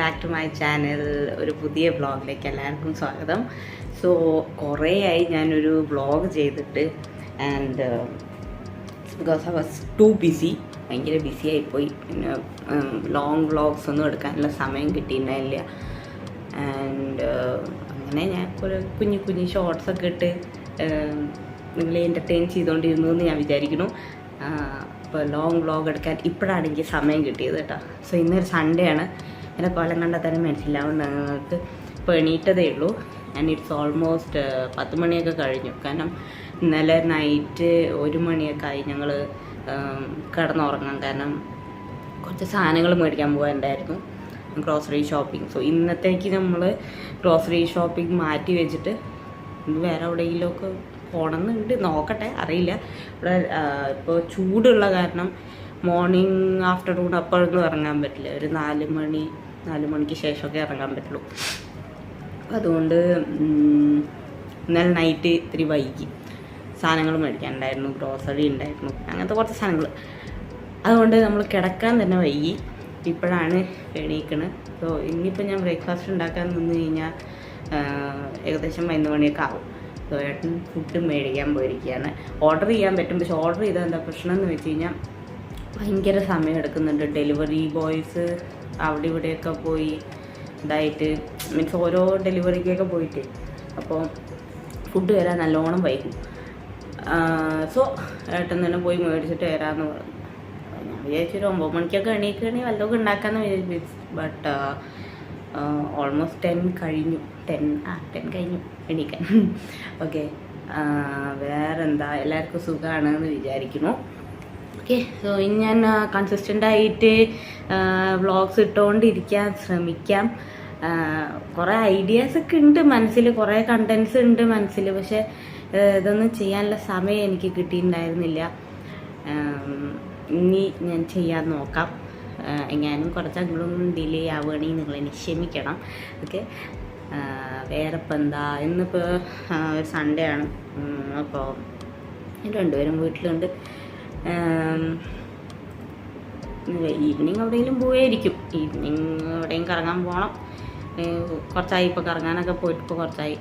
Back to my channel. ഒരു പുതിയ വ്ളോഗിലേക്ക് എല്ലാവർക്കും സ്വാഗതം. സോ കുറേയായി ഞാനൊരു വ്ളോഗ് ചെയ്തിട്ട് and because I was to BC, ഭയങ്കര ബിസി ആയിപ്പോയി. പിന്നെ ലോങ് വ്ളോഗ്സ് ഒന്നും എടുക്കാനുള്ള സമയം കിട്ടിയിട്ടുണ്ടായില്ല. ആൻഡ് അങ്ങനെ ഞാൻ ഒരു കുഞ്ഞു ഷോർട്സൊക്കെ ഇട്ട് നിങ്ങളെ എൻ്റർടൈൻ ചെയ്തുകൊണ്ടിരുന്നു എന്ന് ഞാൻ വിചാരിക്കുന്നു. ഇപ്പോൾ ലോങ് വ്ളോഗ് എടുക്കാൻ ഇപ്പോഴാണ് എനിക്ക് സമയം കിട്ടിയത് കേട്ടോ. സോ ഇന്നൊരു സൺഡേ ആണ്. എൻ്റെ കൊല്ലം കണ്ടാൽ തന്നെ മനസ്സിലാവും. നിങ്ങൾക്ക് ഇപ്പോൾ എണീറ്റതേ ഉള്ളൂ. ആൻഡ് ഇറ്റ്സ് ഓൾമോസ്റ്റ് 10 മണിയൊക്കെ കഴിഞ്ഞു. കാരണം ഇന്നലെ നൈറ്റ് 1 മണിയൊക്കെ ആയി ഞങ്ങൾ കിടന്നുറങ്ങാൻ. കാരണം കുറച്ച് സാധനങ്ങൾ മേടിക്കാൻ പോകാനുണ്ടായിരുന്നു, ഗ്രോസറി ഷോപ്പിംഗ്. സോ ഇന്നത്തേക്ക് നമ്മൾ ഗ്രോസറി ഷോപ്പിംഗ് മാറ്റി വെച്ചിട്ട് വേറെ എവിടെയെങ്കിലുമൊക്കെ പോകണമെന്നുണ്ട്, നോക്കട്ടെ, അറിയില്ല. ഇവിടെ ഇപ്പോൾ ചൂടുള്ള കാരണം മോർണിംഗ് ആഫ്റ്റർനൂൺ അപ്പോഴൊന്നും ഇറങ്ങാൻ പറ്റില്ല. ഒരു 4 മണിക്ക് ശേഷമൊക്കെ ഇറങ്ങാൻ പറ്റുള്ളൂ. അതുകൊണ്ട് ഇന്നലെ നൈറ്റ് ഇത്തിരി വൈകി. സാധനങ്ങൾ മേടിക്കാനുണ്ടായിരുന്നു, ഗ്രോസറി ഉണ്ടായിരുന്നു, അങ്ങനത്തെ കുറച്ച് സാധനങ്ങൾ. അതുകൊണ്ട് നമ്മൾ കിടക്കാൻ തന്നെ വൈകി. ഇപ്പോഴാണ് എണീക്കണത്. സോ ഇനിയിപ്പോൾ ഞാൻ ബ്രേക്ക്ഫാസ്റ്റ് ഉണ്ടാക്കാൻ നിന്ന് കഴിഞ്ഞാൽ ഏകദേശം 11 മണിയൊക്കെ ആവും. സോ ഏട്ടൻ ഫുഡ് മേടിക്കാൻ പോയിരിക്കുകയാണ്. ഓർഡർ ചെയ്യാൻ പറ്റും, പക്ഷെ ഓർഡർ ചെയ്താൽ എന്താ പ്രശ്നം എന്ന് വെച്ച് കഴിഞ്ഞാൽ ഭയങ്കര സമയം എടുക്കുന്നുണ്ട്. ഡെലിവറി ബോയ്സ് അവിടെ ഇവിടെയൊക്കെ പോയി ഇതായിട്ട്, മീൻസ് ഓരോ ഡെലിവറിക്കൊക്കെ പോയിട്ട് അപ്പോൾ ഫുഡ് വരാൻ നല്ലോണം വൈകും. സോ ഏട്ടൻ തന്നെ പോയി മേടിച്ചിട്ട് വരാമെന്ന് പറഞ്ഞു. ഞാൻ വിചാരിച്ചൊരു 9 മണിക്കൊക്കെ എണീക്കുകയാണെങ്കിൽ വല്ലതൊക്കെ ഉണ്ടാക്കാമെന്ന് വിചാരിച്ചു. ബട്ട് ഓൾമോസ്റ്റ് 10 കഴിഞ്ഞു. 10 കഴിഞ്ഞു എണീക്കാൻ. ഓക്കെ, വേറെന്താ, എല്ലാവർക്കും സുഖമാണെന്ന് വിചാരിക്കുന്നു. ഓക്കെ, സോ ഇനി ഞാൻ കൺസിസ്റ്റൻ്റായിട്ട് വ്ളോഗ്സ് ഇട്ടുകൊണ്ടിരിക്കാൻ ശ്രമിക്കാം. കുറേ ഐഡിയാസൊക്കെ ഉണ്ട് മനസ്സിൽ, കുറേ കണ്ടൻസ് ഉണ്ട് മനസ്സിൽ, പക്ഷേ ഇതൊന്നും ചെയ്യാനുള്ള സമയം എനിക്ക് കിട്ടിയിട്ടുണ്ടായിരുന്നില്ല. ഇനി ഞാൻ ചെയ്യാൻ നോക്കാം. എങ്ങാനും കുറച്ചെങ്കിലും ഡിലേ ആവുകയാണെങ്കിൽ നിങ്ങളെന്നെ ക്ഷമിക്കണം. ഓക്കെ, വേറെ ഇപ്പം എന്താ, ഇന്നിപ്പോൾ സൺഡേ ആണ്. അപ്പോൾ രണ്ടുപേരും വീട്ടിലുണ്ട്. ഈവനിങ് എവിടെയെങ്കിലും പോയായിരിക്കും. ഈവനിങ് എവിടെയും കറങ്ങാൻ പോകണം. കുറച്ചായി ഇപ്പോൾ കറങ്ങാനൊക്കെ പോയിട്ട്, ഇപ്പോൾ കുറച്ചായി.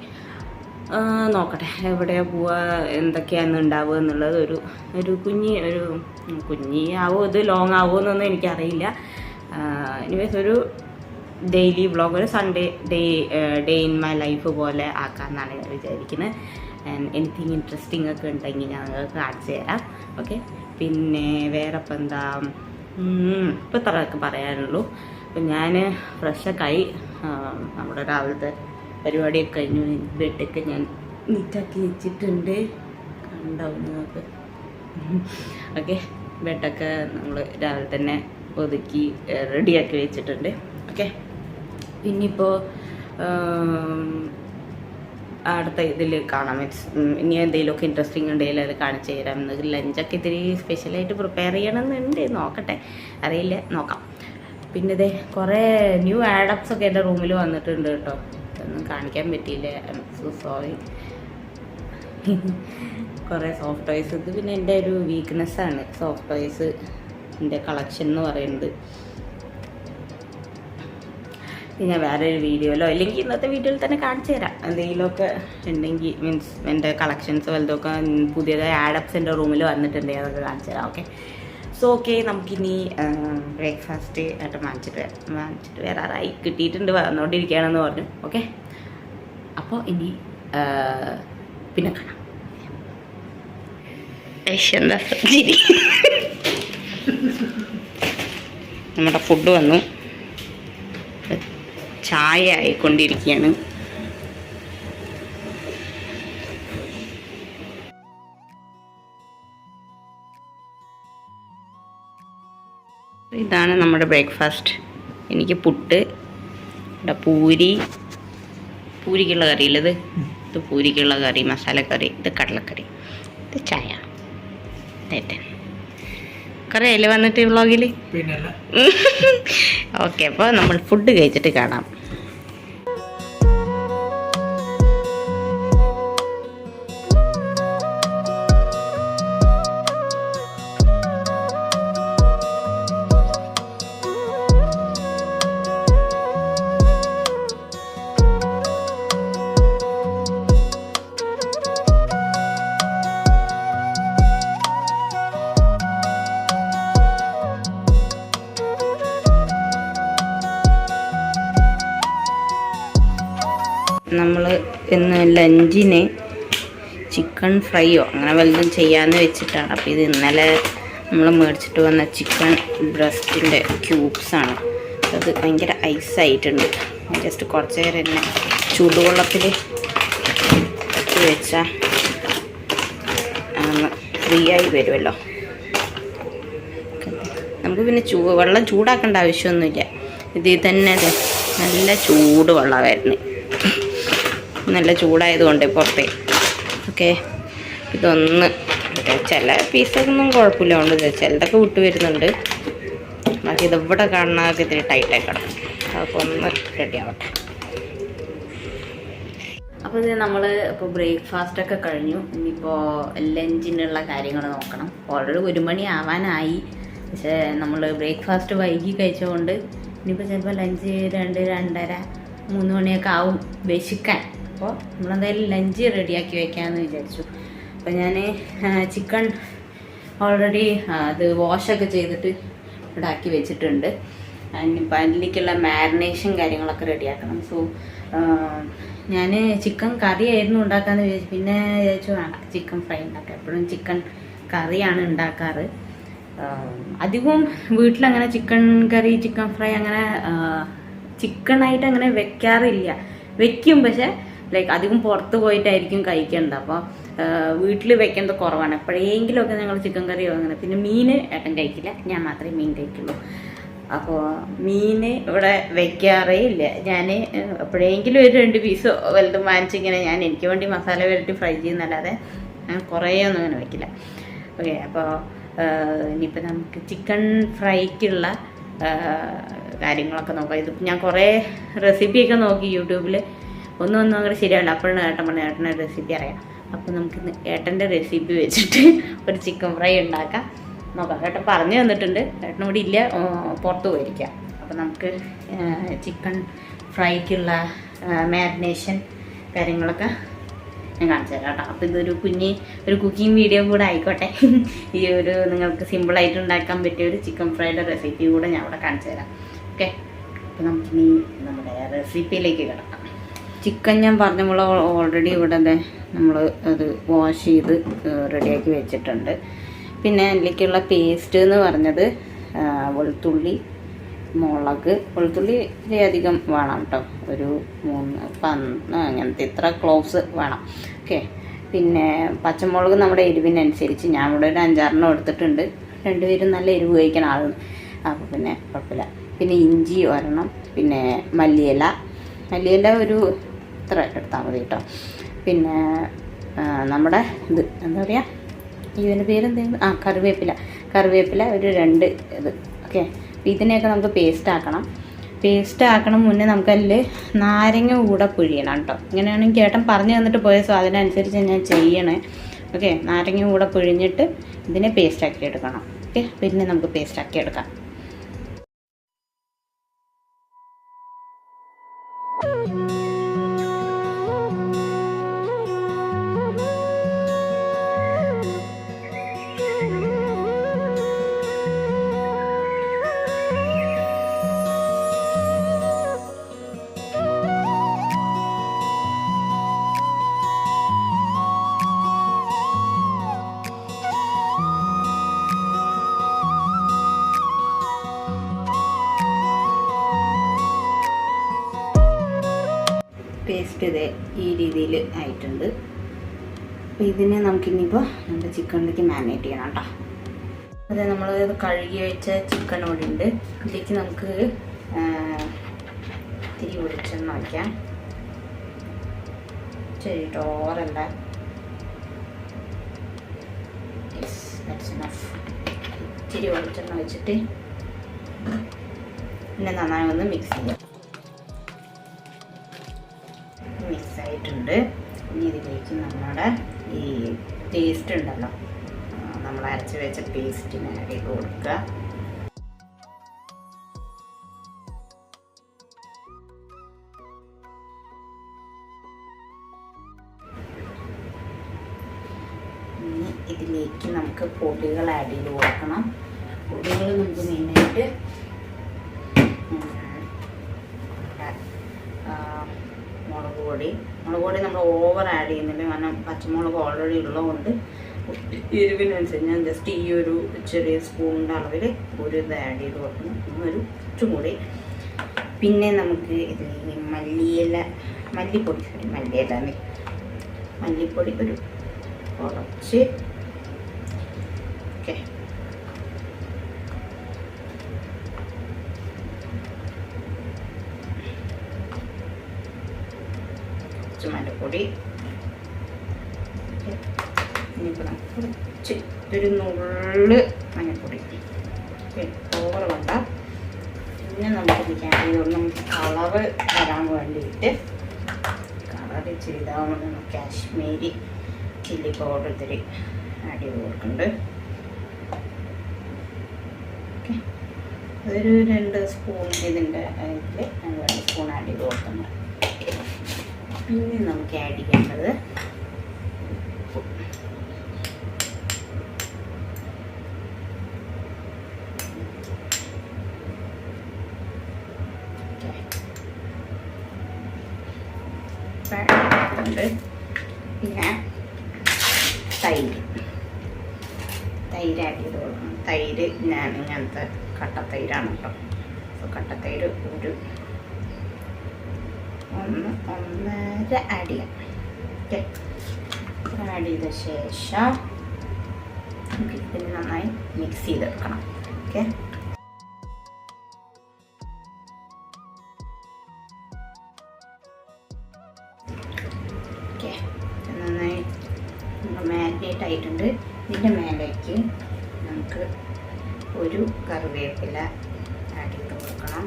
നോക്കട്ടെ എവിടെയാണ് പോവുക, എന്തൊക്കെയാണ് ഉണ്ടാവുക എന്നുള്ളത്. ഒരു കുഞ്ഞാവോ ഇത് ലോങ് ആവുമോ എന്നൊന്നും എനിക്കറിയില്ല. എനിവേസ് ഒരു ഡെയിലി വ്ളോഗ്, ഒരു Sunday day in my life പോലെ ആക്കാമെന്നാണ് ഞാൻ വിചാരിക്കുന്നത്. ആൻഡ് എനിത്തിങ് ഇൻട്രസ്റ്റിംഗ് ഒക്കെ ഉണ്ടെങ്കിൽ ഞാൻ നിങ്ങൾക്ക് കാണിച്ചു തരാം. ഓക്കെ, പിന്നെ വേറെ ഇപ്പം എന്താ, ഇപ്പം ഇത്രയൊക്കെ പറയാനുള്ളൂ. അപ്പം ഞാൻ ഫ്രഷൊക്കെ ആയി. നമ്മുടെ രാവിലത്തെ പരിപാടിയൊക്കെ കഴിഞ്ഞു. ബെഡൊക്കെ ഞാൻ നീറ്റാക്കി വെച്ചിട്ടുണ്ട്, കണ്ടാവും നിങ്ങൾക്ക്. ഓക്കെ, ബെഡൊക്കെ നമ്മൾ രാവിലെ തന്നെ ഒതുക്കി റെഡിയാക്കി വെച്ചിട്ടുണ്ട്. ഓക്കെ, പിന്നിപ്പോൾ അടുത്ത ഇതിൽ കാണാം. മീൻസ് ഇനി എന്തെങ്കിലുമൊക്കെ ഇൻട്രസ്റ്റിംഗ് ഉണ്ടെങ്കിൽ അത് കാണിച്ചു തരാം. എന്ന് ലഞ്ചൊക്കെ ഇത്തിരി സ്പെഷ്യലായിട്ട് പ്രിപ്പയർ ചെയ്യണമെന്നുണ്ട്, നോക്കട്ടെ, അറിയില്ല, നോക്കാം. പിന്നെ ഇതേ കുറേ ന്യൂ ആഡപ്സ് ഒക്കെ എൻ്റെ റൂമിൽ വന്നിട്ടുണ്ട് കേട്ടോ. ഒന്നും കാണിക്കാൻ പറ്റിയില്ല, സോ സോറി. കുറേ സോഫ്റ്റ് ടോയ്സ്. ഇത് പിന്നെ എൻ്റെ ഒരു വീക്ക്നെസ്സാണ്, സോഫ്റ്റ് ടോയ്സ് എൻ്റെ കളക്ഷൻ എന്ന് പറയുന്നത്. ഞാൻ വേറൊരു വീഡിയോയിലോ അല്ലെങ്കിൽ ഇന്നത്തെ വീഡിയോയിൽ തന്നെ കാണിച്ചു തരാം. എന്തെങ്കിലുമൊക്കെ ഉണ്ടെങ്കിൽ, മീൻസ് എൻ്റെ കളക്ഷൻസ് വലുതൊക്കെ പുതിയതായി ആഡപ്സ് എൻ്റെ റൂമിൽ വന്നിട്ടുണ്ടെങ്കിൽ അതൊക്കെ കാണിച്ചു തരാം. ഓക്കെ, സോ ഓക്കെ, നമുക്കിനി ബ്രേക്ക്ഫാസ്റ്റ് ആയിട്ട് വാങ്ങിച്ചിട്ട് വരാറായി. കിട്ടിയിട്ടുണ്ട്, വന്നുകൊണ്ടിരിക്കുകയാണെന്ന് പറഞ്ഞു. ഓക്കെ, അപ്പോൾ ഇനി പിന്നെ കാണാം. എന്താ ശരി, നമ്മുടെ ഫുഡ് വന്നു, ചായ ആയിക്കൊണ്ടിരിക്കുകയാണ്. ഇതാണ് നമ്മുടെ ബ്രേക്ക്ഫാസ്റ്റ്. എനിക്ക് പുട്ട്, ഇവിടെ പൂരിക്കുള്ള കറിയില്ലത്, ഇത് പൂരിക്കുള്ള കറി, മസാലക്കറി, ഇത് കടലക്കറി, ഇത് ചായ. കുറേ അല്ലേ വന്നിട്ട് വ്ളോഗിൽ. ഓക്കെ, അപ്പോൾ നമ്മൾ ഫുഡ് കഴിച്ചിട്ട് കാണാം. ഇന്ന് ലഞ്ചിന് ചിക്കൻ ഫ്രൈയോ അങ്ങനെ വല്ലതും ചെയ്യാമെന്ന് വെച്ചിട്ടാണ്. അപ്പോൾ ഇത് ഇന്നലെ നമ്മൾ മേടിച്ചിട്ട് വന്ന ചിക്കൻ ബ്രസ്റ്റിൻ്റെ ക്യൂബ്സാണ്. അത് ഭയങ്കര ഐസായിട്ടുണ്ട്. ജസ്റ്റ് കുറച്ച് നേരം തന്നെ ചൂടുവെള്ളത്തിൽ ഇട്ട് വെച്ചാൽ ഫ്രീ ആയി വരുമല്ലോ. നമുക്ക് പിന്നെ വെള്ളം ചൂടാക്കേണ്ട ആവശ്യമൊന്നുമില്ല. ഇതിൽ തന്നെ അതെ നല്ല ചൂട് വെള്ളമായിരുന്നു. നല്ല ചൂടായതുകൊണ്ട് പുറത്തേ ഓക്കെ. ഇതൊന്ന് ചില പീസൊന്നും കുഴപ്പമില്ല, കൊണ്ട് ചിലതൊക്കെ വിട്ട് വരുന്നുണ്ട്. ബാക്കി ഇതിവിടെ കാണുന്നതൊക്കെ ഇത്തിരി ടൈറ്റായി കിടക്കും. അപ്പോൾ ഒന്ന് റെഡി ആവട്ടെ. അപ്പോൾ ഇത് നമ്മൾ ഇപ്പോൾ ബ്രേക്ക്ഫാസ്റ്റൊക്കെ കഴിഞ്ഞു. ഇനിയിപ്പോൾ ലഞ്ചിനുള്ള കാര്യങ്ങൾ നോക്കണം. ഓൾറെഡി 1 മണി ആവാനായി. പക്ഷേ നമ്മൾ ബ്രേക്ക്ഫാസ്റ്റ് വൈകി കഴിച്ചതുകൊണ്ട് ഇനിയിപ്പോൾ ചിലപ്പോൾ ലഞ്ച് 2, 2:30, 3 മണിയൊക്കെ ആവും വിശക്കാൻ. അപ്പോൾ നമ്മളെന്തായാലും ലഞ്ച് റെഡിയാക്കി വയ്ക്കാമെന്ന് വിചാരിച്ചു. അപ്പോൾ ഞാൻ ചിക്കൻ ഓൾറെഡി അത് വാഷൊക്കെ ചെയ്തിട്ട് ഇവിടെ ആക്കി വെച്ചിട്ടുണ്ട്. ഇനിയിപ്പോൾ അതിലേക്കുള്ള മാരിനേഷൻ കാര്യങ്ങളൊക്കെ റെഡിയാക്കണം. സോ ഞാൻ ചിക്കൻ കറി ആയിരുന്നു ഉണ്ടാക്കാമെന്ന് വിചാരിച്ചു. പിന്നെ വിചാരിച്ചു വേണം ചിക്കൻ ഫ്രൈ ഉണ്ടാക്കാം. എപ്പോഴും ചിക്കൻ കറിയാണ് ഉണ്ടാക്കാറ്. അധികവും വീട്ടിലങ്ങനെ ചിക്കൻ കറി ചിക്കൻ ഫ്രൈ അങ്ങനെ ചിക്കനായിട്ട് അങ്ങനെ വെക്കാറില്ല. വെക്കും, പക്ഷേ ലൈക്ക് അധികം പുറത്ത് പോയിട്ടായിരിക്കും കഴിക്കേണ്ടത്. അപ്പോൾ വീട്ടിൽ വെക്കുന്നത് കുറവാണ്. എപ്പോഴെങ്കിലുമൊക്കെ ഞങ്ങൾ ചിക്കൻ കറിയോ അങ്ങനെ. പിന്നെ മീൻ ഏട്ടൻ കഴിക്കില്ല, ഞാൻ മാത്രമേ മീൻ കഴിക്കുള്ളൂ. അപ്പോൾ മീൻ ഇവിടെ വെക്കാറേ ഇല്ല. ഞാൻ എപ്പോഴെങ്കിലും ഒരു 2 പീസോ വലുതും വാങ്ങിച്ചിങ്ങനെ ഞാൻ എനിക്ക് വേണ്ടി മസാല വരട്ടി ഫ്രൈ ചെയ്യുന്നല്ലാതെ ഞാൻ കുറേ ഒന്നും അങ്ങനെ വെക്കില്ല. ഓക്കെ. അപ്പോൾ ഇനിയിപ്പോൾ നമുക്ക് ചിക്കൻ ഫ്രൈക്കുള്ള കാര്യങ്ങളൊക്കെ നോക്കാം. ഇത് ഞാൻ കുറേ റെസിപ്പിയൊക്കെ നോക്കി യൂട്യൂബിൽ. ഒന്നും അങ്ങനെ ശരിയല്ല. അപ്പോഴാണ് ഏട്ടൻ പറഞ്ഞ ഏട്ടൻ്റെ റെസിപ്പി അറിയാം. അപ്പോൾ നമുക്കിന്ന് ഏട്ടൻ്റെ റെസിപ്പി വെച്ചിട്ട് ഒരു ചിക്കൻ ഫ്രൈ ഉണ്ടാക്കാം നോക്കാം. ഏട്ടൻ പറഞ്ഞു തന്നിട്ടുണ്ട്. ഏട്ടനോട് ഇല്ല, പുറത്ത് പോയിരിക്കാം. അപ്പോൾ നമുക്ക് ചിക്കൻ ഫ്രൈക്കുള്ള മാരിനേഷൻ കാര്യങ്ങളൊക്കെ ഞാൻ കാണിച്ചു തരാം കേട്ടോ. അപ്പോൾ ഇതൊരു ഒരു കുക്കിംഗ് വീഡിയോ കൂടെ ആയിക്കോട്ടെ. ഈ ഒരു നിങ്ങൾക്ക് സിമ്പിളായിട്ട് ഉണ്ടാക്കാൻ പറ്റിയ ഒരു ചിക്കൻ ഫ്രൈയുടെ റെസിപ്പി കൂടെ ഞാൻ ഇവിടെ കാണിച്ചു തരാം. ഓക്കെ. അപ്പോൾ നമുക്കിനി നമ്മുടെ റെസിപ്പിയിലേക്ക് കിടക്കാം. ചിക്കൻ ഞാൻ പറഞ്ഞ പോലെ ഓൾറെഡി ഇവിടെ നമ്മൾ അത് വാഷ് ചെയ്ത് റെഡിയാക്കി വെച്ചിട്ടുണ്ട്. പിന്നെ അതിലേക്കുള്ള പേസ്റ്റ് എന്ന് പറഞ്ഞത് വെളുത്തുള്ളി, മുളക്, വെളുത്തുള്ളി അധികം വേണം കേട്ടോ. ഒരു 3 അങ്ങനത്തെ ഇത്ര ക്ലോവ്സ് വേണം. ഓക്കെ. പിന്നെ പച്ചമുളക് നമ്മുടെ എരിവിനനുസരിച്ച് ഞാൻ ഇവിടെ ഒരു 5-6 എടുത്തിട്ടുണ്ട്. 2 പേരും നല്ല എരിവ് കഴിക്കുന്ന ആളാണ്, അപ്പോൾ പിന്നെ കുഴപ്പമില്ല. പിന്നെ ഇഞ്ചി ഒരെണ്ണം, പിന്നെ മല്ലിയില ഒരു ഇത്ര എടുത്താൽ മതി കേട്ടോ. പിന്നെ നമ്മുടെ ഇത് എന്താ പറയുക, ഇതിൻ്റെ പേരെന്തെങ്കിലും കറിവേപ്പില ഒരു 2 ഇത്. ഓക്കെ. ഇതിനെയൊക്കെ നമുക്ക് പേസ്റ്റ് ആക്കണം. മുന്നേ നമുക്കതിൽ നാരങ്ങ കൂടെ പിഴിയണം കേട്ടോ. ഇങ്ങനെയാണെങ്കിൽ ചേട്ടൻ പറഞ്ഞു തന്നിട്ട് പോയ സോ അതിനനുസരിച്ച് ഞാൻ ചെയ്യണേ. ഓക്കെ. നാരങ്ങ കൂടെ പിഴിഞ്ഞിട്ട് ഇതിനെ പേസ്റ്റാക്കി എടുക്കണം. ഓക്കെ. പിന്നെ നമുക്ക് പേസ്റ്റാക്കി എടുക്കാം. പേസ്റ്റ് ഇതേ ഈ രീതിയിൽ ആയിട്ടുണ്ട്. അപ്പോൾ ഇതിനെ നമുക്കിനിയിപ്പോൾ നമ്മുടെ ചിക്കനിലേക്ക് മാരിനേറ്റ് ചെയ്യണം കേട്ടോ. അതെ, നമ്മൾ കഴുകി വെച്ച ചിക്കൻ ഇവിടെ ഉണ്ട്. ഇതിലേക്ക് നമുക്ക് ഇത്തിരി വെളിച്ചെണ്ണ വയ്ക്കാം. ശരി ടോറല്ല, ഇത്തിരി വെളിച്ചെണ്ണ വെച്ചിട്ട് പിന്നെ നന്നായി ഒന്ന് മിക്സ് ചെയ്യാം. മിക്സ് ആയിട്ടുണ്ട്. ഇനി ഇതിലേക്ക് നമ്മുടെ ഈ പേസ്റ്റ് ഉണ്ടല്ലോ, നമ്മൾ അരച്ച് വെച്ച പേസ്റ്റിന് ആഡ് ചെയ്ത് കൊടുക്കുക. ഇനി ഇതിലേക്ക് നമുക്ക് പൊടികൾ ആഡ് ചെയ്ത് കൊടുക്കണം. പൊടികൾ നമുക്ക് മെയിനായിട്ട് മുളക് പൊടി നമ്മൾ ഓവർ ആഡ് ചെയ്യുന്നില്ല, കാരണം പച്ചമുളക് ഓൾറെഡി ഉള്ളതുകൊണ്ട് എരിവിനനുസരിച്ച് ഞാൻ ജസ്റ്റ് ഈ ഒരു ചെറിയ സ്പൂണിൻ്റെ അളവിൽ ഒരു ഇത് ആഡ് ചെയ്ത് കൊടുക്കുന്നു, ഒരു ഇച്ചും കൂടി. പിന്നെ നമുക്ക് ഇതിൽ മല്ലിപ്പൊടി ഒരു കുറച്ച്. ഓക്കെ, മല്ലിപ്പൊടി. ഇനിയിപ്പോൾ നമുക്ക് കുറച്ച് ഒരു നുള്ള് മഞ്ഞൾപ്പൊടി, ഓവർ വേണ്ട. പിന്നെ നമുക്ക് ക്യാൻഡിയൊന്നും കളറ് വരാൻ വേണ്ടിയിട്ട് കളർ ചെയ്താൽ കാശ്മീരി ചില്ലി പൗഡർ ഇത്തിരി ആഡ് ചെയ്ത് കൊടുക്കുന്നുണ്ട്. ഓക്കെ, അതൊരു 2 സ്പൂൺ ഇതിൻ്റെ ഇതിൽ 2 സ്പൂൺ ആഡ് ചെയ്ത് കൊടുക്കുന്നുണ്ട്. പിന്നെ നമുക്ക് ആഡ് ചെയ്യേണ്ടത് പിന്നെ തൈര് ആഡ് ചെയ്ത് കൊടുക്കണം. തൈര് ഞാൻ ഇങ്ങനത്തെ കട്ടത്തൈരാണ് കേട്ടോ. സോ കട്ടത്തൈര് ഒരു 1.5 ആഡ് ചെയ്യാം. ഓക്കെ, ആഡ് ചെയ്ത ശേഷം നമുക്ക് ഇതിന് നന്നായി മിക്സ് ചെയ്തെടുക്കണം. ഓക്കെ, നന്നായി മാരിനേറ്റ് ആയിട്ടുണ്ട്. ഇതിൻ്റെ മേലേക്ക് നമുക്ക് ഒരു കറിവേപ്പില ആഡ് ചെയ്ത് കൊടുക്കണം.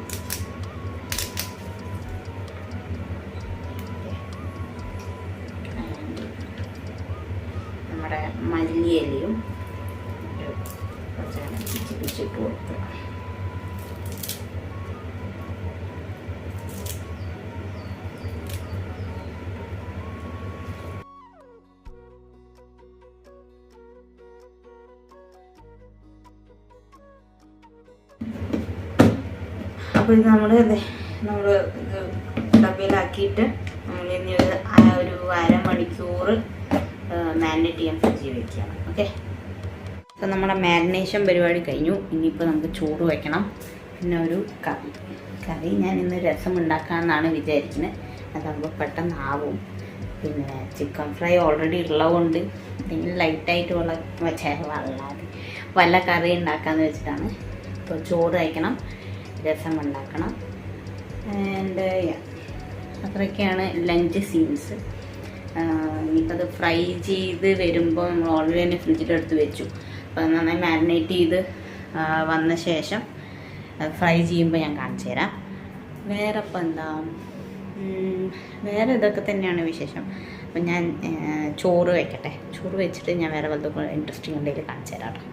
നമ്മുടെ മല്ലിയിലയും കുറച്ച് പിച്ചിട്ട് കൊടുക്കുക. അപ്പോൾ ഇത് നമ്മൾ ഇത് ഡബയിലാക്കിയിട്ട് നമ്മളിനി ഒരു അരമണിക്കൂർ മാരിനേറ്റ് ചെയ്യാൻ ഫ്രിഡ്ജിൽ വെക്കുകയാണ്. ഓക്കെ, അപ്പോൾ നമ്മുടെ മാരിനേഷൻ പരിപാടി കഴിഞ്ഞു. ഇനിയിപ്പോൾ നമുക്ക് ചോറ് വയ്ക്കണം. പിന്നെ ഒരു കറി ഞാൻ ഇന്ന് രസം ഉണ്ടാക്കാമെന്നാണ് വിചാരിക്കുന്നത്. അതാകുമ്പോൾ പെട്ടെന്ന് ആവും. പിന്നെ ചിക്കൻ ഫ്രൈ ഓൾറെഡി ഉള്ളതുകൊണ്ട് എന്തെങ്കിലും ലൈറ്റായിട്ട് വല്ല കറി ഉണ്ടാക്കാമെന്ന് വെച്ചിട്ടാണ്. ഇപ്പോൾ ചോറ് വയ്ക്കണം, രസം ഉണ്ടാക്കണം. ആൻഡ് അത്രയൊക്കെയാണ് ലഞ്ച് സീൻസ്. ഇനിയിപ്പോൾ അത് ഫ്രൈ ചെയ്ത് വരുമ്പോൾ നമ്മൾ ഓൾറെഡി തന്നെ ഫ്രിഡ്ജിലെടുത്ത് വെച്ചു. അപ്പോൾ അത് നന്നായി മാരിനേറ്റ് ചെയ്ത് വന്ന ശേഷം ഫ്രൈ ചെയ്യുമ്പോൾ ഞാൻ കാണിച്ചു തരാം. വേറെ ഇപ്പം എന്താ, വേറെ ഇതൊക്കെ തന്നെയാണ് വിശേഷം. അപ്പം ഞാൻ ചോറ് വയ്ക്കട്ടെ. ചോറ് വെച്ചിട്ട് ഞാൻ വേറെ വല്ലതും ഇൻട്രസ്റ്റിംഗ് എന്തെങ്കിലും കാണിച്ചു തരാം കേട്ടോ.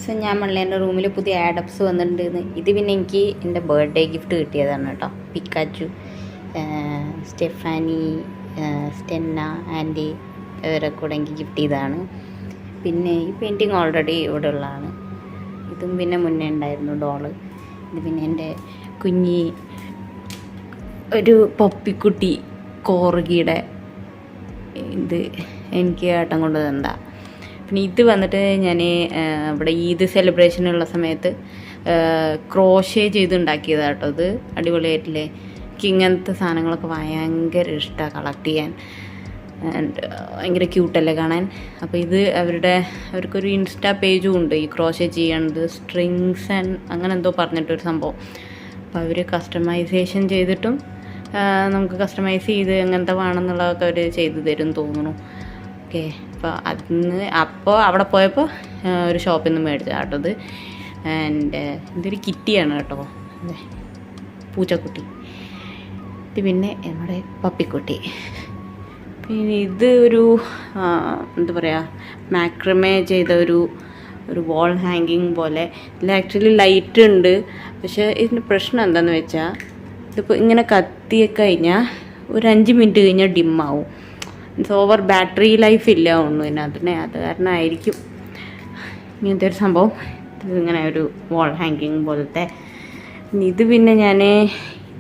സോ ഞാൻ എൻ്റെ റൂമിൽ പുതിയ ആഡപ്സ് വന്നിട്ടുണ്ടെന്ന്. ഇത് പിന്നെ എനിക്ക് എൻ്റെ ബർത്ത്ഡേ ഗിഫ്റ്റ് കിട്ടിയതാണ് കേട്ടോ. പിക്കാച്ചു, സ്റ്റെഫാനി, സ്റ്റെന്ന, ആൻറ്റി ഇവരൊക്കെ കൂടെ എനിക്ക് ഗിഫ്റ്റ് ചെയ്തതാണ്. പിന്നെ ഈ പെയിൻറ്റിങ് ഓൾറെഡി ഇവിടെ ഉള്ളതാണ്. ഇതും പിന്നെ മുന്നേ ഉണ്ടായിരുന്നു ഡോള്. ഇത് പിന്നെ എൻ്റെ കുഞ്ഞി ഒരു പൊപ്പിക്കുട്ടി കോറുകിയുടെ ഇത് എനിക്ക് ഏട്ടൻ കൊണ്ട് തന്നതാ. പിന്നെ ഇത് വന്നിട്ട് ഞാൻ ഇവിടെ ഈദ് സെലിബ്രേഷനുള്ള സമയത്ത് ക്രോഷേ ചെയ്തുണ്ടാക്കിയതാണ് കേട്ടോ. ഇത് അടിപൊളിയായിട്ടില്ലേ. എനിക്ക് ഇങ്ങനത്തെ സാധനങ്ങളൊക്കെ ഭയങ്കര ഇഷ്ടമാണ് കളക്ട് ചെയ്യാൻ. ആൻഡ് ഭയങ്കര ക്യൂട്ടല്ലേ കാണാൻ. അപ്പോൾ ഇത് അവർക്കൊരു ഇൻസ്റ്റാ പേജും ഉണ്ട് ഈ ക്രോഷേ ചെയ്യണത്, സ്ട്രിങ്സ് ആൻഡ് അങ്ങനെ എന്തോ പറഞ്ഞിട്ടൊരു സംഭവം. അപ്പോൾ അവർ കസ്റ്റമൈസേഷൻ ചെയ്തിട്ടും നമുക്ക് കസ്റ്റമൈസ് ചെയ്ത് എങ്ങനത്തെ വേണമെന്നുള്ളതൊക്കെ അവർ ചെയ്തു തരും തോന്നുന്നു. ഓക്കെ, അപ്പോൾ അവിടെ പോയപ്പോൾ ഒരു ഷോപ്പിൽ നിന്ന് മേടിച്ചതാണ് കേട്ടോ ഇത്. ആൻഡ് ഇതൊരു കിറ്റിയാണ് കേട്ടോ, അതെ, പൂച്ചക്കുട്ടി. ഇത് പിന്നെ നമ്മുടെ പപ്പിക്കുട്ടി. പിന്നെ ഇത് ഒരു എന്താ പറയുക, മാക്രമേ ചെയ്ത ഒരു വാൾ ഹാങ്കിങ് പോലെ. ഇതിൽ ആക്ച്വലി ലൈറ്റ് ഉണ്ട്. പക്ഷേ ഇതിൻ്റെ പ്രശ്നം എന്താണെന്ന് വെച്ചാൽ ഇതിപ്പോൾ ഇങ്ങനെ കത്തിയൊക്കെ കഴിഞ്ഞാൽ ഒരു 5 മിനിറ്റ് കഴിഞ്ഞാൽ ഡിമ്മാവും. മീൻസ് ഓവർ ബാറ്ററി ലൈഫ് ഇല്ല ഒന്നും ഇതിനകത്ത്. അത് കാരണമായിരിക്കും ഇങ്ങനത്തെ ഒരു സംഭവം. ഇതിങ്ങനെ ഒരു വാൾ ഹാങ്കിങ് പോലത്തെ. ഇത് പിന്നെ ഞാൻ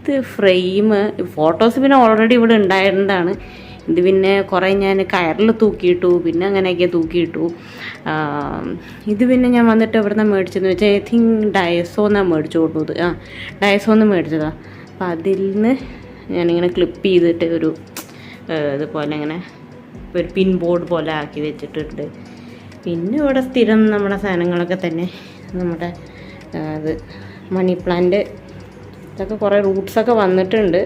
ഇത് ഫ്രെയിം ഫോട്ടോസ് പിന്നെ ഓൾറെഡി ഇവിടെ ഉണ്ടായിരുന്നതാണ്. ഇത് പിന്നെ കുറേ ഞാൻ കയറിൽ തൂക്കിയിട്ടു, പിന്നെ അങ്ങനെയൊക്കെ തൂക്കിയിട്ടു. ഇത് പിന്നെ ഞാൻ വന്നിട്ട് എവിടെ നിന്നാണ് മേടിച്ചതെന്ന് വെച്ചാൽ ഐ തിങ്ക് ഡയസോന്നാണ് മേടിച്ചു കൊടുത്തത്. ഡയസോന്ന് മേടിച്ചതാണ്. അപ്പോൾ അതിൽ നിന്ന് ഞാനിങ്ങനെ ക്ലിപ്പ് ചെയ്തിട്ട് ഒരു ഇതുപോലെ ഇങ്ങനെ ഒരു പിൻ ബോർഡ് പോലെ ആക്കി വെച്ചിട്ടുണ്ട്. പിന്നെ ഇവിടെ സ്ഥിരം നമ്മുടെ സാധനങ്ങളൊക്കെ തന്നെ, നമ്മുടെ ഇത് മണി പ്ലാന്റ്, ഇതൊക്കെ കുറേ റൂട്ട്സൊക്കെ വന്നിട്ടുണ്ട്.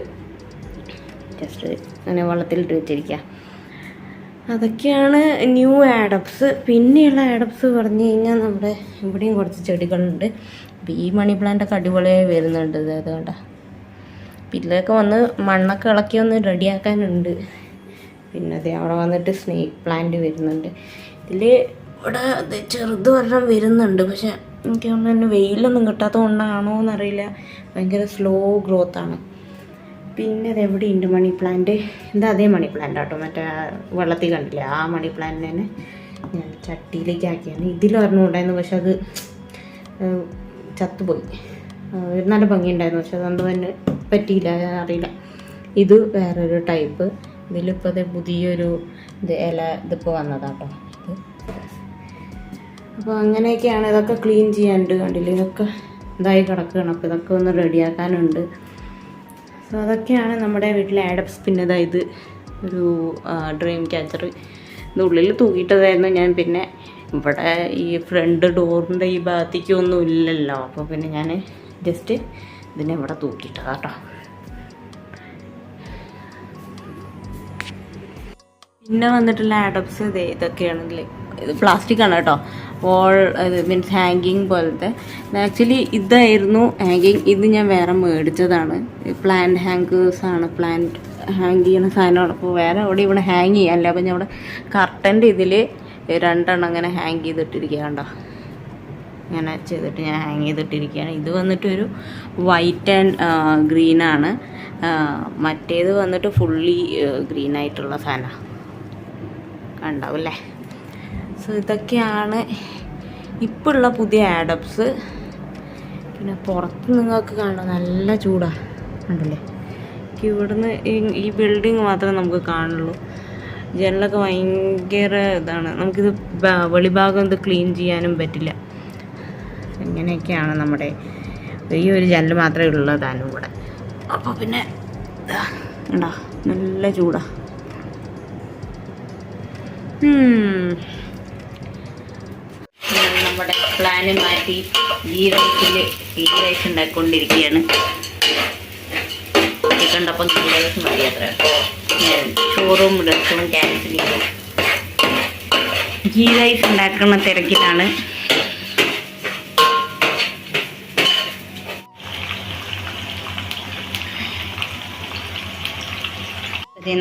ജസ്റ്റ് അങ്ങനെ വെള്ളത്തിലിട്ട് വെച്ചിരിക്കുക. അതൊക്കെയാണ് ന്യൂ ആഡപ്സ്. പിന്നെയുള്ള ആഡപ്സ് പറഞ്ഞു കഴിഞ്ഞാൽ നമ്മുടെ ഇവിടെയും കുറച്ച് ചെടികളുണ്ട്. അപ്പോൾ ഈ മണി പ്ലാന്റൊക്കെ അടിപൊളിയായി വരുന്നുണ്ട്. ഇത് കണ്ട പില്ലൊക്കെ വന്ന് മണ്ണൊക്കെ ഇളക്കി ഒന്ന് റെഡിയാക്കാനുണ്ട്. പിന്നെ അതേ അവിടെ വന്നിട്ട് സ്നേക്ക് പ്ലാന്റ് വരുന്നുണ്ട്. ഇതിൽ ഇവിടെ ചെറുത് ഒരെണ്ണം വരുന്നുണ്ട്. പക്ഷെ എനിക്ക് തന്നെ വെയിലൊന്നും കിട്ടാത്തത് കൊണ്ടാണോ എന്നറിയില്ല, ഭയങ്കര സ്ലോ ഗ്രോത്താണ്. പിന്നെ അതെവിടെയുണ്ട് മണി പ്ലാന്റ്? എന്താ അതേ മണി പ്ലാന്റ് ആട്ടോ, മറ്റേ വെള്ളത്തിൽ കണ്ടില്ലേ ആ മണി പ്ലാന്റ് തന്നെ ഞാൻ ചട്ടിയിലേക്ക് ആക്കിയാണ്. ഇതിലൊരെണ്ണം ഉണ്ടായിരുന്നു, പക്ഷെ അത് ചത്തുപോയി. നല്ല ഭംഗിയുണ്ടായിരുന്നു, പക്ഷെ അതെന്തോ തന്നെ പറ്റിയില്ല, അറിയില്ല. ഇത് വേറൊരു ടൈപ്പ്. ഇതിലിപ്പോൾ അത് പുതിയൊരു ഇല ഇതിപ്പോൾ വന്നതാട്ടോ ഇത്. അപ്പോൾ അങ്ങനെയൊക്കെയാണ്. ഇതൊക്കെ ക്ലീൻ ചെയ്യാനുണ്ട്. കണ്ടില്ല, ഇതൊക്കെ ഇതായി കിടക്കുകയാണ്. അപ്പോൾ ഇതൊക്കെ ഒന്ന് റെഡിയാക്കാനുണ്ട്. സോ അതൊക്കെയാണ് നമ്മുടെ വീട്ടിലെ ആഡപ്സ്. പിന്നെ ഇത് ഒരു ഡ്രീം ക്യാച്ചർ ഇത് ഉള്ളിൽ തൂക്കിയിട്ടതായിരുന്നു ഞാൻ. പിന്നെ ഇവിടെ ഈ ഫ്രണ്ട് ഡോറിൻ്റെ ഈ ഭാഗത്തേക്കൊന്നും ഇല്ലല്ലോ, അപ്പോൾ പിന്നെ ഞാൻ ജസ്റ്റ് ഇതിനെ ഇവിടെ തൂക്കിയിട്ടതാണ് കേട്ടോ. പിന്നെ വന്നിട്ടുള്ള ആഡപ്സ് ഇതൊക്കെയാണെങ്കിൽ ഇത് പ്ലാസ്റ്റിക് ആണ് കേട്ടോ. വോൾ ഇത് മീൻസ് ഹാങ്കിങ് പോലത്തെ. ആക്ച്വലി ഇതായിരുന്നു ഹാങ്കിങ്. ഇത് ഞാൻ വേറെ മേടിച്ചതാണ്. പ്ലാന്റ് ഹാങ്കേഴ്സാണ്, പ്ലാന്റ് ഹാങ് ചെയ്യുന്ന സാധനമാണ്. അപ്പോൾ വേറെ ഇവിടെ ഹാങ് ചെയ്യാനില്ല. അപ്പം ഞാൻ ഇവിടെ കർട്ടൻ്റെ ഇതിൽ 2 എണ്ണം അങ്ങനെ ഹാങ് ചെയ്തിട്ടിരിക്കുക കണ്ടോ. ഇങ്ങനെ ചെയ്തിട്ട് ഞാൻ ഹാങ് ചെയ്തിട്ടിരിക്കുകയാണ്. ഇത് വന്നിട്ട് ഒരു വൈറ്റ് ആൻഡ് ഗ്രീനാണ്. മറ്റേത് വന്നിട്ട് ഫുള്ളി ഗ്രീനായിട്ടുള്ള സാധനമാണ്, കണ്ടാവില്ലേ. സോ ഇതൊക്കെയാണ് ഇപ്പോൾ ഉള്ള പുതിയ ആഡപ്സ്. പിന്നെ പുറത്ത് നിങ്ങൾക്ക് കാണാം, നല്ല ചൂടാണ് കണ്ടില്ലേ. ഇവിടുന്ന് ഈ ബിൽഡിങ് മാത്രമേ നമുക്ക് കാണുള്ളൂ. ജനലൊക്കെ ഭയങ്കര ഇതാണ്. നമുക്കിത് വെളിഭാഗം ഇത് ക്ലീൻ ചെയ്യാനും പറ്റില്ല. ഇങ്ങനെയൊക്കെയാണ് നമ്മുടെ ഈ ഒരു ജനൽ മാത്രമേ ഉള്ളതാണ് ഇവിടെ. അപ്പോൾ പിന്നെ ഉണ്ടോ, നല്ല ചൂടാണ്. നമ്മുടെ പ്ലാന് മാറ്റി ഗീ റൈസ് ഉണ്ടാക്കിക്കൊണ്ടിരിക്കുകയാണ്. കണ്ടപ്പം ഗീ റൈസ് മതി, അത്ര ഞാൻ ചോറും ഡ്രസ്സും ക്യാൻസൽ ചെയ്തു. ഗീ റൈസ് ഉണ്ടാക്കുന്ന തിരക്കിലാണ്.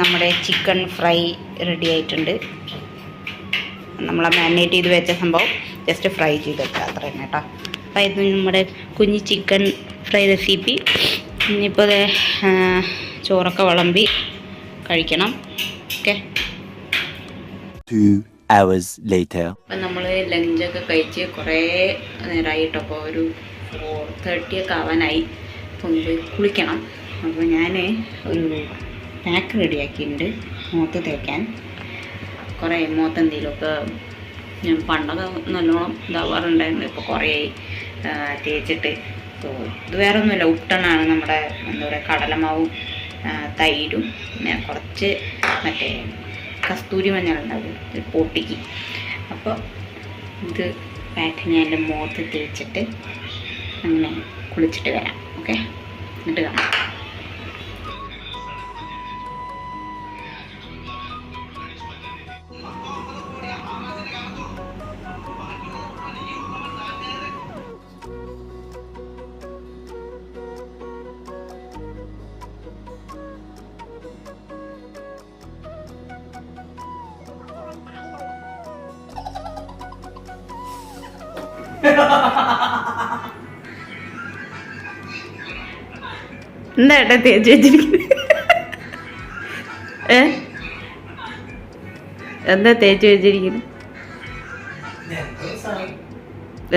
നമ്മുടെ ചിക്കൻ ഫ്രൈ റെഡി ആയിട്ടുണ്ട്. നമ്മളെ മാരിനേറ്റ് ചെയ്ത് വെച്ച സംഭവം ജസ്റ്റ് ഫ്രൈ ചെയ്ത് വെക്കുക, അത്ര തന്നെ കേട്ടോ. അപ്പോൾ ഇത് നമ്മുടെ കുഞ്ഞ് ചിക്കൻ ഫ്രൈ റെസിപ്പി. ഇനിയിപ്പോൾ ചോറൊക്കെ വിളമ്പി കഴിക്കണം. ഓക്കെ. 2 hours later. അപ്പം നമ്മൾ ലഞ്ചൊക്കെ കഴിച്ച് കുറേ നേരമായിട്ടോ. അപ്പോൾ ഒരു 4:30 ഒക്കെ ആവാനായി. അപ്പം കുളിക്കണം. അപ്പോൾ ഞാൻ ഒരു പാക്ക് റെഡിയാക്കിയിട്ടുണ്ട് മുഖത്ത് തേക്കാൻ. കുറേ മുഖത്ത് എന്തെങ്കിലുമൊക്കെ ഞാൻ പണ്ടൊക്കെ നല്ലോണം ഇതാവാറുണ്ടായിരുന്നു. ഇപ്പോൾ കുറേ തേച്ചിട്ട്. സോ ഇത് വേറെ ഒന്നുമില്ല, ഉപ്ടണാണ്. നമ്മുടെ എന്താ പറയുക, കടലമാവും തൈരും പിന്നെ കുറച്ച് മറ്റേ കസ്തൂരി മഞ്ഞളുണ്ടാവും പൊട്ടിക്ക്. അപ്പോൾ ഇത് പാക്ക് ഞാൻ എൻ്റെ മുഖത്ത് തേച്ചിട്ട് അങ്ങനെ കുളിച്ചിട്ട് വരാം. ഓക്കെ, എന്നിട്ട് കാണാം. എന്താ ഏട്ടാ തേച്ച് വെച്ചിരിക്കുന്നത്? എന്താ തേച്ച് വെച്ചിരിക്കുന്നത്?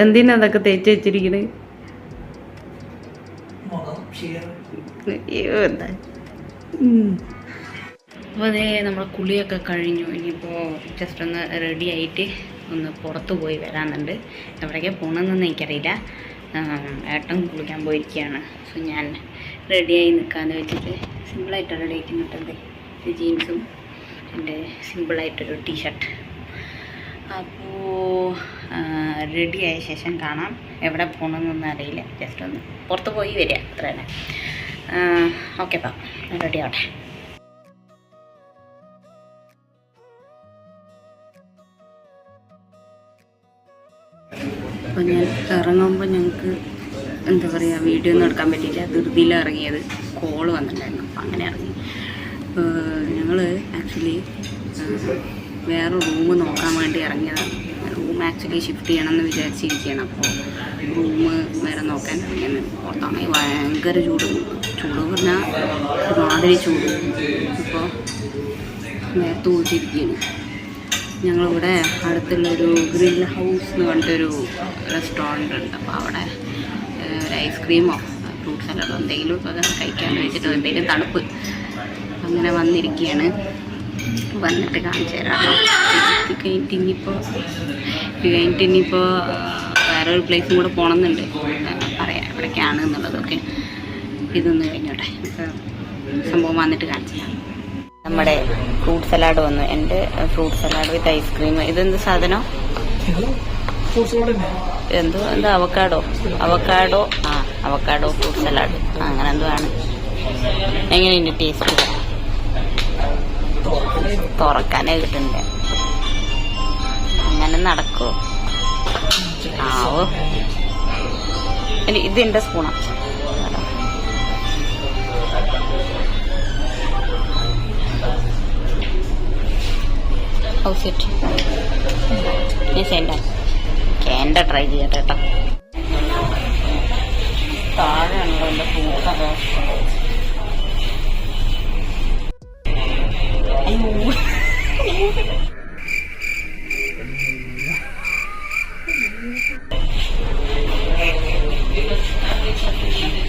എന്തിനാ അതൊക്കെ തേച്ച് വെച്ചിരിക്കുന്നത്? അയ്യോ എന്താ. അപ്പോൾ അതേ നമ്മൾ കുളിയൊക്കെ കഴിഞ്ഞു. ഇനിയിപ്പോൾ ജസ്റ്റ് ഒന്ന് റെഡി ആയിട്ട് ഒന്ന് പുറത്ത് പോയി വരാനുണ്ട്. എവിടേക്കാണ് പോകണമെന്നൊന്നും എനിക്കറിയില്ല. ഏട്ടൻ കുളിക്കാൻ പോയിരിക്കുകയാണ്. സോ ഞാൻ റെഡിയായി നിൽക്കാമെന്ന് വെച്ചിട്ട് സിമ്പിളായിട്ട് റെഡി ആയിട്ട് നിൽക്കുന്നത് ജീൻസും എൻ്റെ സിമ്പിളായിട്ടൊരു ടീഷർട്ട്. അപ്പോൾ റെഡി ആയ ശേഷം കാണാം. എവിടെ പോകണമെന്നൊന്നും അറിയില്ല. ജസ്റ്റ് ഒന്ന് പുറത്ത് പോയി വരിക അത്ര തന്നെ. ഓക്കെ പാ, റെഡി ആവട്ടെ. അപ്പോൾ ഞാൻ ഇറങ്ങുമ്പോൾ ഞങ്ങൾക്ക് എന്താ പറയുക, വീഡിയോ ഒന്നും എടുക്കാൻ പറ്റിയില്ല. ധൃതിയിൽ ഇറങ്ങിയത്, കോള് വന്നിട്ടുണ്ടായിരുന്നു. അപ്പോൾ അങ്ങനെ ഇറങ്ങി. ഞങ്ങൾ ആക്ച്വലി വേറെ റൂം നോക്കാൻ വേണ്ടി ഇറങ്ങിയതാണ്. റൂം ആക്ച്വലി ഷിഫ്റ്റ് ചെയ്യണമെന്ന് വിചാരിച്ചിരിക്കുകയാണ്. അപ്പോൾ റൂം വേറെ നോക്കാൻ ഇറങ്ങിയത്. പുറത്താണെങ്കിൽ ഭയങ്കര ചൂട് പറഞ്ഞാൽ ഒരുമാതിരി ചൂട്. ഇപ്പോൾ വേർത്ത് കൂട്ടിയിരിക്കുകയാണ്. ഞങ്ങളിവിടെ അടുത്തുള്ളൊരു ഗ്രിൽ ഹൗസ് എന്ന് പറഞ്ഞിട്ടൊരു റെസ്റ്റോറൻ്റ് ഉണ്ട്. അപ്പോൾ അവിടെ ഒരു ഐസ്ക്രീമോ ഫ്രൂട്ട് സലാഡോ എന്തെങ്കിലും ഒക്കെ കഴിക്കാമെന്ന് വെച്ചിട്ട് എന്തെങ്കിലും തണുപ്പ് അങ്ങനെ വന്നിരിക്കുകയാണ്. വന്നിട്ട് കാണിച്ചു തരാം. ഇത് കഴിഞ്ഞിട്ട് ഇനിയിപ്പോൾ വേറൊരു പ്ലേസും കൂടെ പോകണമെന്നുണ്ട്. പറയാം എവിടേക്കാണ് എന്നുള്ളതൊക്കെ. ഇതൊന്ന് കഴിഞ്ഞോട്ടെ, സംഭവം വന്നിട്ട് കാണിച്ചു തരാം. നമ്മുടെ ഫ്രൂട്ട് സലാഡ് വന്നു. എൻ്റെ ഫ്രൂട്ട് സലാഡ് വിത്ത് ഐസ്ക്രീം. ഇതെന്ത് സാധനം? എന്തോ അവക്കാഡോ അവക്കാഡോ ഫ്രൂട്ട് സലാഡ് അങ്ങനെ എന്തോ ആണ്. എങ്ങനെയുണ്ട് ടേസ്റ്റ്? തുറക്കാനേ കിട്ടുന്നില്ല. അങ്ങനെ നടക്കുമോ? ആവോ. ഇത് എൻ്റെ സ്പൂണാണ്. ഔസിറ്റ് എൻ്റെ ട്രൈ ചെയ്യട്ടെ കേട്ടോ. താഴെയാണല്ലോ എൻ്റെ ഫ്രൂട്ടൊക്കെ.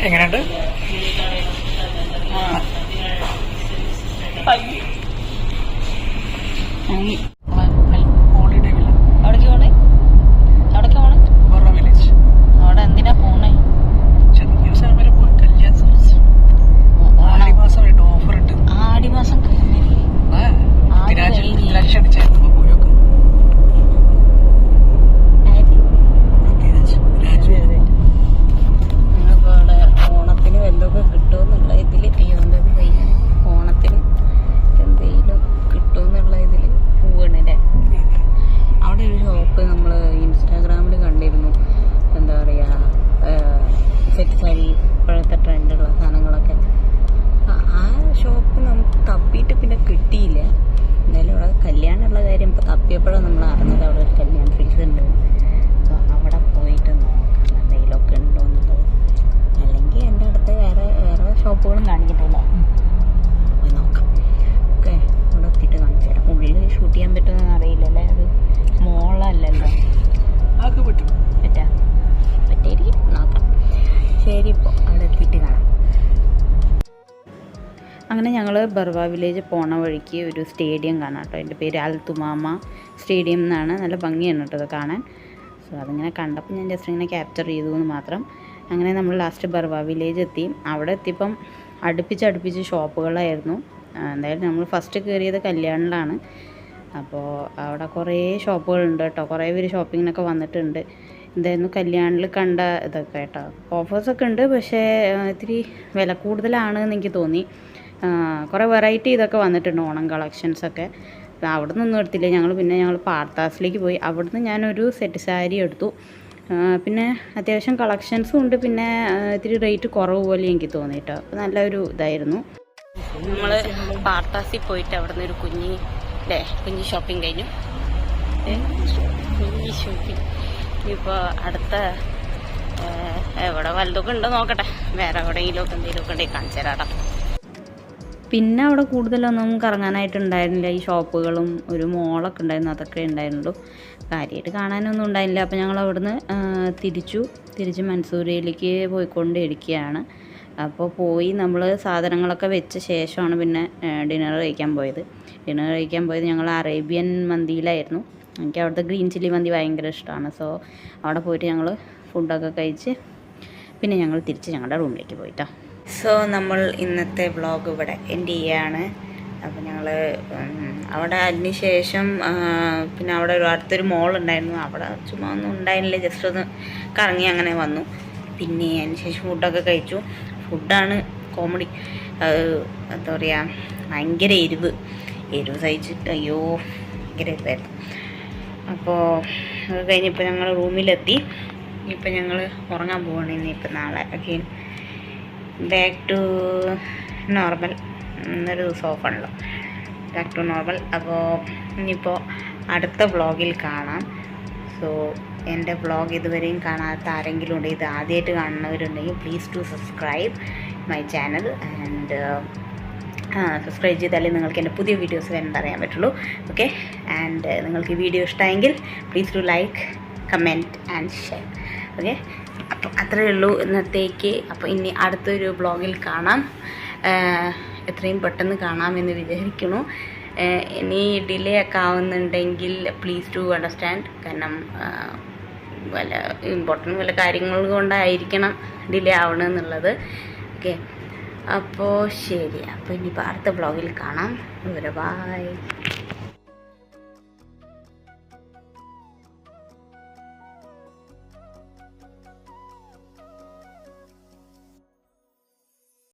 എങ്ങനെയുണ്ട്? അവിടെ എന്തിനാ പോണേ? ആടിമാസം ഓണത്തിന് വല്ലതൊക്കെ കിട്ടുമെന്നുള്ള ഇതിൽ ഓണത്തിന് എന്തെങ്കിലും കിട്ടുമെന്നുള്ള ഇതിൽ പോവാണല്ലേ. അവിടെ ഒരു ഷോപ്പ് നമ്മൾ ഇൻസ്റ്റാഗ്രാമിൽ കണ്ടിരുന്നു. എന്താ പറയുക, സെറ്റ് സാരി, ഇപ്പോഴത്തെ ട്രെൻഡുള്ള സാധനങ്ങളൊക്കെ. ആ ഷോപ്പ് നമുക്ക് തപ്പിയിട്ട് പിന്നെ കിട്ടിയില്ല. എന്തായാലും അവിടെ കല്യാണമുള്ള കാര്യം ഇപ്പോൾ തപ്പിയപ്പോഴാണ് നമ്മൾ അറിഞ്ഞത് അവിടെ ഒരു കല്യാണ ഫിക്സ് ഉണ്ട്. അപ്പോൾ അവിടെ പോയിട്ട് നോക്കാം എന്തെങ്കിലുമൊക്കെ ഉണ്ടോ എന്നുള്ളത്. അല്ലെങ്കിൽ എൻ്റെ അടുത്ത് വേറെ ഷോപ്പുകളും കാണിക്കത്തില്ല. പോയി നോക്കാം. ഓക്കെ, അവിടെ എത്തിയിട്ട് കാണിച്ചു തരാം. ഉള്ളിൽ ഷൂട്ട് ചെയ്യാൻ പറ്റുമെന്ന് അറിയില്ലല്ലേ. അത് മോളല്ലല്ലോ. പറ്റായിരിക്കും, നോക്കാം. ശരി, ഇപ്പോൾ അവിടെ എത്തിയിട്ട് കാണാം. അങ്ങനെ ഞങ്ങൾ ബർവ വില്ലേജ് പോണ വഴിക്ക് ഒരു സ്റ്റേഡിയം കാണാം കേട്ടോ. എൻ്റെ പേര് അൽത്തുമാമ സ്റ്റേഡിയം എന്നാണ്. നല്ല ഭംഗിയാണ് കേട്ടോ അത് കാണാൻ. സോ അതിങ്ങനെ കണ്ടപ്പോൾ ഞാൻ ജസ്റ്റ് ഇങ്ങനെ ക്യാപ്ചർ ചെയ്തു എന്ന് മാത്രം. അങ്ങനെ നമ്മൾ ലാസ്റ്റ് ബർവ വില്ലേജ് എത്തി. അവിടെ എത്തിയപ്പം അടുപ്പിച്ച് ഷോപ്പുകളായിരുന്നു. എന്തായാലും നമ്മൾ ഫസ്റ്റ് കയറിയത് കല്യാണിലാണ്. അപ്പോൾ അവിടെ കുറേ ഷോപ്പുകളുണ്ട് കേട്ടോ. കുറേ പേര് ഷോപ്പിങ്ങിനൊക്കെ വന്നിട്ടുണ്ട്. എന്തായിരുന്നു കല്യാണിൽ കണ്ട ഇതൊക്കെ കേട്ടോ. ഓഫേഴ്സൊക്കെ ഉണ്ട്, പക്ഷേ ഇത്തിരി വില കൂടുതലാണെന്ന് എനിക്ക് തോന്നി. കുറേ വെറൈറ്റി ഇതൊക്കെ വന്നിട്ടുണ്ട്, ഓണം കളക്ഷൻസൊക്കെ. അവിടെ നിന്നൊന്നും എടുത്തില്ല ഞങ്ങൾ. പിന്നെ ഞങ്ങൾ പാർത്താസിലേക്ക് പോയി. അവിടുന്ന് ഞാനൊരു സെറ്റ് സാരി എടുത്തു. പിന്നെ അത്യാവശ്യം കളക്ഷൻസും ഉണ്ട്. പിന്നെ ഇത്തിരി റേറ്റ് കുറവ് പോലെ എനിക്ക് തോന്നി കേട്ടോ. അപ്പോൾ നല്ലൊരു ഇതായിരുന്നു. നമ്മൾ പാർത്താസിൽ പോയിട്ട് അവിടെ നിന്ന് ഒരു കുഞ്ഞി ഷോപ്പിംഗ് കഴിഞ്ഞു. കുഞ്ഞി ഷോപ്പിംഗ്. ഇപ്പോൾ അടുത്ത എവിടെ വലുതൊക്കെ ഉണ്ടോ നോക്കട്ടെ. വേറെ എവിടെയെങ്കിലുമൊക്കെ എന്തെങ്കിലുമൊക്കെ ഉണ്ടെങ്കിൽ കാണിച്ചു തരാം. പിന്നെ അവിടെ കൂടുതലൊന്നും കറങ്ങാനായിട്ടുണ്ടായിരുന്നില്ല. ഈ ഷോപ്പുകളും ഒരു മോളൊക്കെ ഉണ്ടായിരുന്നു, അതൊക്കെ ഉണ്ടായിരുന്നുള്ളൂ. കാര്യമായിട്ട് കാണാനൊന്നും ഉണ്ടായിരുന്നില്ല. അപ്പോൾ ഞങ്ങൾ അവിടുന്ന് തിരിച്ച് മൻസൂരിയയിലേക്ക് പോയിക്കൊണ്ടിരിക്കുകയാണ്. അപ്പോൾ പോയി നമ്മൾ സാധനങ്ങളൊക്കെ വെച്ച ശേഷമാണ് പിന്നെ ഡിന്നർ കഴിക്കാൻ പോയത്. ഞങ്ങൾ അറേബ്യൻ മന്തിയിലായിരുന്നു. എനിക്ക് അവിടുത്തെ ഗ്രീൻ ചില്ലി മന്തി ഭയങ്കര ഇഷ്ടമാണ്. സോ അവിടെ പോയിട്ട് ഞങ്ങൾ ഫുഡൊക്കെ കഴിച്ച് പിന്നെ ഞങ്ങൾ തിരിച്ച് ഞങ്ങളുടെ റൂമിലേക്ക് പോയിട്ടോ. സോ നമ്മൾ ഇന്നത്തെ വ്ളോഗ് ഇവിടെ എൻഡ് ചെയ്യാണ്. അപ്പോൾ ഞങ്ങൾ അവിടെ അതിന് ശേഷം പിന്നെ അവിടെ അടുത്തൊരു മോൾ ഉണ്ടായിരുന്നു. അവിടെ ചുമ്മാ ഒന്നും ഉണ്ടായിരുന്നില്ല, ജസ്റ്റ് ഒന്ന് കറങ്ങി അങ്ങനെ വന്നു. പിന്നെ അതിന് ശേഷം ഫുഡൊക്കെ കഴിച്ചു. ഫുഡാണ് കോമഡി. എന്താ പറയുക, ഭയങ്കര എരിവ് സഹിച്ചിട്ട് അയ്യോ ഭയങ്കര എരിവായിരുന്നു. അപ്പോൾ അത് കഴിഞ്ഞപ്പോൾ ഞങ്ങൾ റൂമിലെത്തി. ഇപ്പം ഞങ്ങൾ ഉറങ്ങാൻ പോവുകയാണ്. ഇനിയിപ്പോൾ നാളെ അഗെയിൻ ബാക്ക് ടു നോർമൽ. ഇന്നൊരു ദിവസം ഓഫാണല്ലോ, ബാക്ക് ടു നോർമൽ. അപ്പോൾ ഇനിയിപ്പോൾ അടുത്ത വ്ളോഗിൽ കാണാം. സോ എൻ്റെ വ്ളോഗ് ഇതുവരെയും കാണാത്ത ആരെങ്കിലും ഉണ്ട്, ഇത് ആദ്യമായിട്ട് കാണുന്നവരുണ്ടെങ്കിൽ please to subscribe my channel. And subscribe ചെയ്താലേ നിങ്ങൾക്ക് എൻ്റെ പുതിയ വീഡിയോസ് വരുന്നതറിയാൻ പറ്റുള്ളൂ. ഓക്കെ, ആൻഡ് നിങ്ങൾക്ക് ഈ വീഡിയോ ഇഷ്ടമായെങ്കിൽ please to like, comment and share. Okay, അപ്പോൾ അത്രയേ ഉള്ളൂ ഇന്നത്തേക്ക്. അപ്പോൾ ഇനി അടുത്തൊരു വ്ളോഗിൽ കാണാം. എത്രയും പെട്ടെന്ന് കാണാമെന്ന് വിചാരിക്കുന്നു. ഇനി ഡിലേ ഒക്കെ ആവുന്നുണ്ടെങ്കിൽ പ്ലീസ് ടു അണ്ടർസ്റ്റാൻഡ്. കാരണം വല്ല ഇമ്പോർട്ടൻ്റ് വല്ല കാര്യങ്ങൾ കൊണ്ടായിരിക്കണം ഡിലേ ആവണമെന്നുള്ളത്. ഓക്കെ, അപ്പോൾ ശരി. അപ്പോൾ ഇനിയിപ്പോൾ അടുത്ത വ്ളോഗിൽ കാണാം. ബൈ.